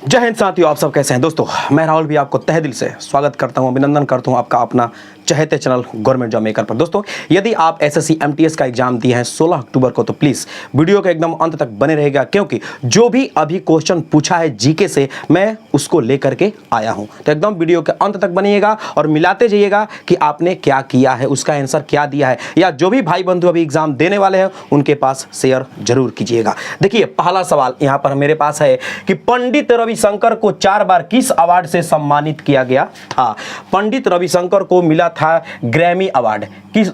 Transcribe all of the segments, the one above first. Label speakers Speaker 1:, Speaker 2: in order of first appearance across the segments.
Speaker 1: जय हिंद साथियों, आप सब कैसे हैं दोस्तों। मैं राहुल भी आपको तहे दिल से स्वागत करता हूं, अभिनंदन करता हूं आपका अपना चहेते चैनल गवर्नमेंट जॉब मेकर पर। दोस्तों, यदि आप एसएससी एमटीएस का एग्जाम दिए हैं 16 अक्टूबर को, तो प्लीज़ वीडियो के एकदम अंत तक बने रहेगा, क्योंकि जो भी अभी क्वेश्चन पूछा है जीके से, मैं उसको लेकर के आया हूं। तो एकदम वीडियो के अंत तक बनिएगा और मिलाते जाइएगा कि आपने क्या किया है, उसका आंसर क्या दिया है, या जो भी भाई बंधु अभी एग्जाम देने वाले हैं उनके पास शेयर जरूर कीजिएगा। देखिए, पहला सवाल यहाँ पर मेरे पास है कि पंडित रविशंकर को 4 बार किस अवार्ड से सम्मानित किया गया था। पंडित रविशंकर को मिला था ग्रैमी अवार्ड।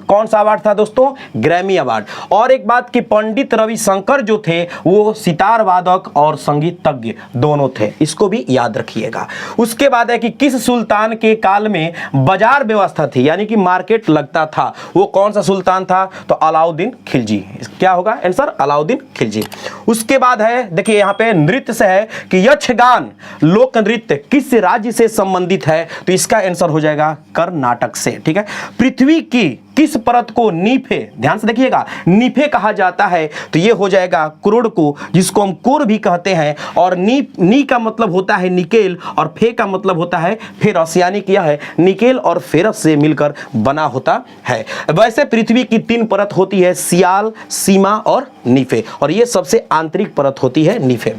Speaker 1: कौन सा अवार्ड था दोस्तों? Grammy award. और एक बात कि पंडित रविशंकर जो थे वो सितार वादक और संगीतज्ञ दोनों थे, इसको भी याद रखिएगा। उसके बाद है कि किस सुल्तान के काल में बाजार व्यवस्था थी, यानी कि मार्केट लगता था, वो कौन सा सुल्तान था? तो अलाउद्दीन खिलजी। क्या होगा आंसर? अलाउद्दीन खिलजी। उसके बाद है, देखिए यहाँ पे नृत्य से है कि यक्षगान लोक नृत्य किस राज्य से संबंधित है? तो इसका आंसर हो जाएगा कर्नाटक से। ठीक है। पृथ्वी की किस परत को नीफे, ध्यान से देखिएगा, नीफे कहा जाता है? तो ये हो जाएगा क्रोड को, जिसको हम कोर भी कहते हैं। और नी का मतलब होता है निकेल और फे का मतलब होता है फेरस, यानी कि यह है निकेल और फेरस से मिलकर बना होता है। वैसे पृथ्वी की 3 परत होती है, सियाल, सीमा और नीफे, और ये सबसे आंतरिक परत होती है नीफे।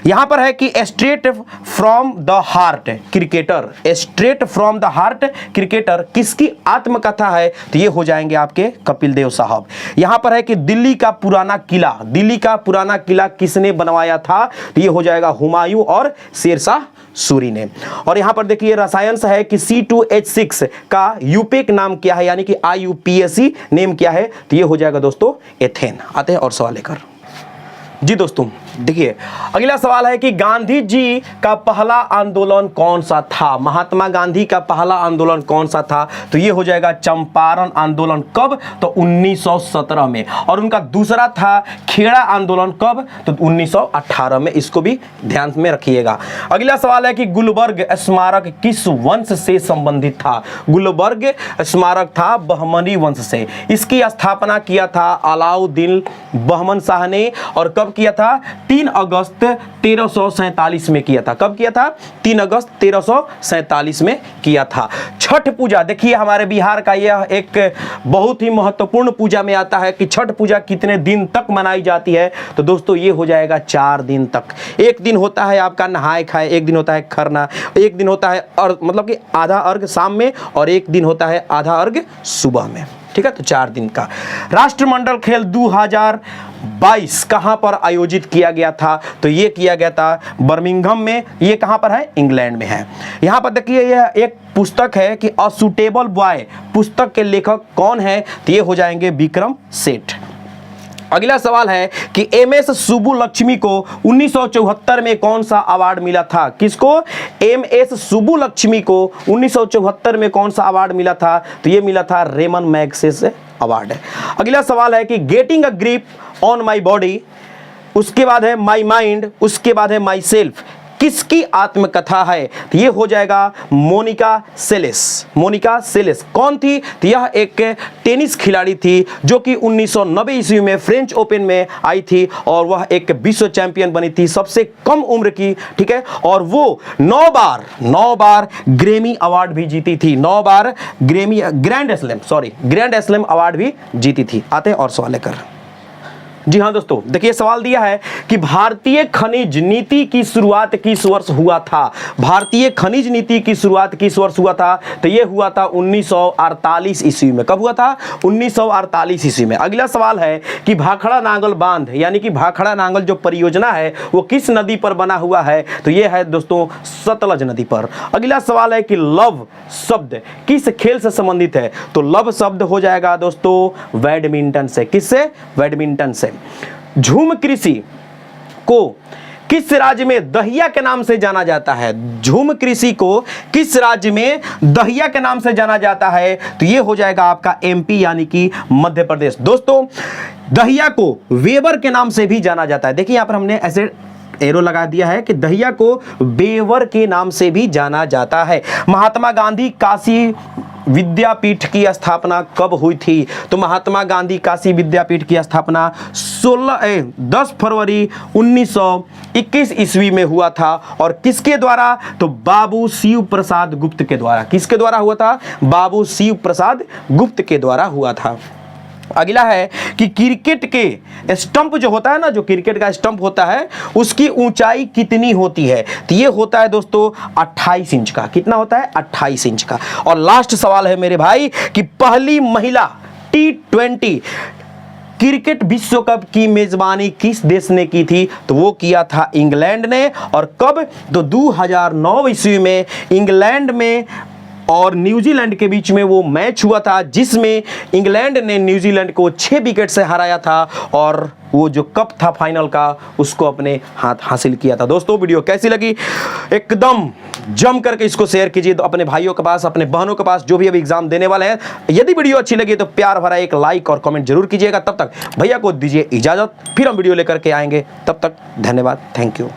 Speaker 1: यहां पर है कि straight from the heart cricketer, straight from the heart cricketer किसकी आत्मकथा है? तो ये हो जाएंगे आपके कपिल देव साहब। यहां पर है कि दिल्ली का पुराना किला किसने बनवाया था? तो ये हो जाएगा हुमायूं और शेरशाह सूरी ने। और यहां पर देखिए रसायन है कि C2H6 का यूपेक नाम क्या है, यानी कि IUPAC नेम क्या है? तो ये हो जाएगा दोस्तों एथेन। आते हैं और सवाल लेकर। जी दोस्तों, देखिए अगला सवाल है कि गांधी जी का पहला आंदोलन कौन सा था? महात्मा गांधी का पहला आंदोलन कौन सा था? तो ये हो जाएगा चंपारण आंदोलन। कब? तो 1917 में। और उनका दूसरा था खेड़ा आंदोलन। कब? तो 1918 में। इसको भी ध्यान में रखिएगा। अगला सवाल है कि गुलबर्ग स्मारक किस वंश से संबंधित था? गुलबर्ग स्मारक था बहमनी वंश से। इसकी स्थापना किया था अलाउद्दीन बहमन शाह ने। और कब किया था? 3 अगस्त 1347 में किया था। कब किया था? 3 अगस्त 1347 में किया था। छठ पूजा, देखिए हमारे बिहार का यह एक बहुत ही महत्वपूर्ण पूजा में आता है कि छठ पूजा कितने दिन तक मनाई जाती है? तो दोस्तों ये हो जाएगा 4 दिन तक। एक दिन होता है आपका नहाए खाए, एक दिन होता है खरना, एक दिन होता है और मतलब कि आधा अर्घ शाम में, और एक दिन होता है आधा अर्घ सुबह में। ठीक है, तो 4 दिन का। राष्ट्रमंडल खेल 2022 कहां पर आयोजित किया गया था? तो ये किया गया था बर्मिंघम में। ये कहां पर है? इंग्लैंड में है। यहां पर देखिए यह एक पुस्तक है कि अ सूटेबल बॉय, पुस्तक के लेखक कौन है? तो ये हो जाएंगे विक्रम सेठ। अगला सवाल है कि MS सुब्बुलक्ष्मी को 1974 में कौन सा अवार्ड मिला था? किसको? MS सुब्बुलक्ष्मी को 1974 में कौन सा अवार्ड मिला था? तो ये मिला था रेमन मैग्सेसे अवार्ड। अगला सवाल है कि getting a grip on my body, उसके बाद है माई माइंड, उसके बाद है माई सेल्फ, किसकी आत्मकथा है? तो ये हो जाएगा मोनिका सेलेस। मोनिका सेलेस कौन थी? तो यह एक टेनिस खिलाड़ी थी जो कि 1990 ईस्वी में फ्रेंच ओपन में आई थी, और वह एक विश्व चैंपियन बनी थी, सबसे कम उम्र की। ठीक है, और वो 9 बार ग्रैमी अवार्ड भी जीती थी। 9 बार ग्रैंड स्लैम अवार्ड भी जीती थी। आते हैं और सवाल लेकर। जी हाँ दोस्तों, देखिए सवाल दिया है कि भारतीय खनिज नीति की शुरुआत किस वर्ष हुआ था? भारतीय खनिज नीति की शुरुआत किस वर्ष हुआ था? तो ये हुआ था 1948 ईस्वी में। कब हुआ था? 1948 ईस्वी में। अगला सवाल है कि भाखड़ा नांगल बांध, यानी कि भाखड़ा नांगल जो परियोजना है वो किस नदी पर बना हुआ है? तो ये है दोस्तों सतलज नदी पर। अगला सवाल है कि लव शब्द किस खेल से संबंधित है? तो लव शब्द हो जाएगा दोस्तों बैडमिंटन से। किससे? बैडमिंटन से। झूम कृषि को किस राज्य में दहिया के नाम से जाना जाता है? झूम कृषि को किस राज्य में दहिया के नाम से जाना जाता है? तो ये हो जाएगा आपका MP, यानी कि मध्य प्रदेश। दोस्तों दहिया को वेबर के नाम से भी जाना जाता है। देखिए यहां पर हमने ऐसे एरो लगा दिया है कि दहिया को वेबर के नाम से भी जाना जाता है। महात्मा गांधी काशी विद्यापीठ की स्थापना कब हुई थी? तो महात्मा गांधी काशी विद्यापीठ की स्थापना 10 फरवरी 1921 ईस्वी में हुआ था। और किसके द्वारा? तो बाबू शिव प्रसाद गुप्त के द्वारा। किसके द्वारा हुआ था? बाबू शिव प्रसाद गुप्त के द्वारा हुआ था। अगला है कि क्रिकेट के स्टंप जो होता है ना, जो क्रिकेट का स्टंप होता है, उसकी ऊंचाई कितनी होती है? तो ये होता है दोस्तों 28 इंच का। कितना होता है? 28 इंच का। और लास्ट सवाल है मेरे भाई कि पहली महिला T20 क्रिकेट विश्व कप की मेजबानी किस देश ने की थी? तो वो किया था इंग्लैंड ने। और कब? तो 2009 ईस्वी में इंग्लैंड में और न्यूजीलैंड के बीच में वो मैच हुआ था, जिसमें इंग्लैंड ने न्यूजीलैंड को 6 विकेट से हराया था और वो जो कप था फाइनल का, उसको अपने हाथ हासिल किया था। दोस्तों वीडियो कैसी लगी? एकदम जम करके इसको शेयर कीजिए तो अपने भाइयों के पास, अपने बहनों के पास, जो भी अभी एग्जाम देने वाले हैं। यदि वीडियो अच्छी लगी तो प्यार भरा एक लाइक और कमेंट जरूर कीजिएगा। तब तक भैया को दीजिए इजाजत, फिर हम वीडियो लेकर के आएंगे। तब तक धन्यवाद, थैंक यू।